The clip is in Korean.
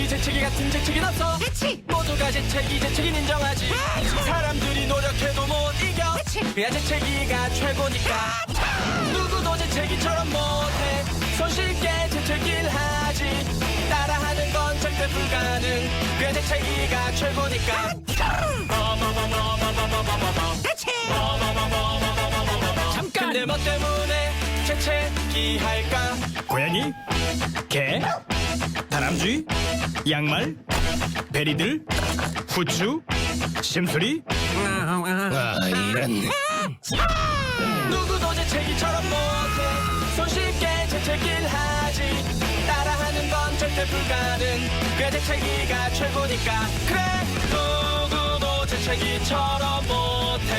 재채기 재채기 같은 재채기는 없어. 그치. 모두가 재채기 재채기는 인정하지. 사람들이 노력해도 못 이겨. 그야 재채기가 최고니까. 누구도 재채기처럼 못해. 손쉽게 재채기를 하지. 따라하는 건 절대 불가능. 그야 재채기가 최고니까. 잠깐. 근데 뭐 때문에 재채기 할까? 고양이, 개, 다람쥐, 양말, 베리들, 후추, 심수리. 이런. 누구도 재채기처럼 못해. 손쉽게 재채기를 하지. 따라하는 건 절대 불가능. 그야 재채기가 최고니까. 그래 누구도 재채기처럼 못해.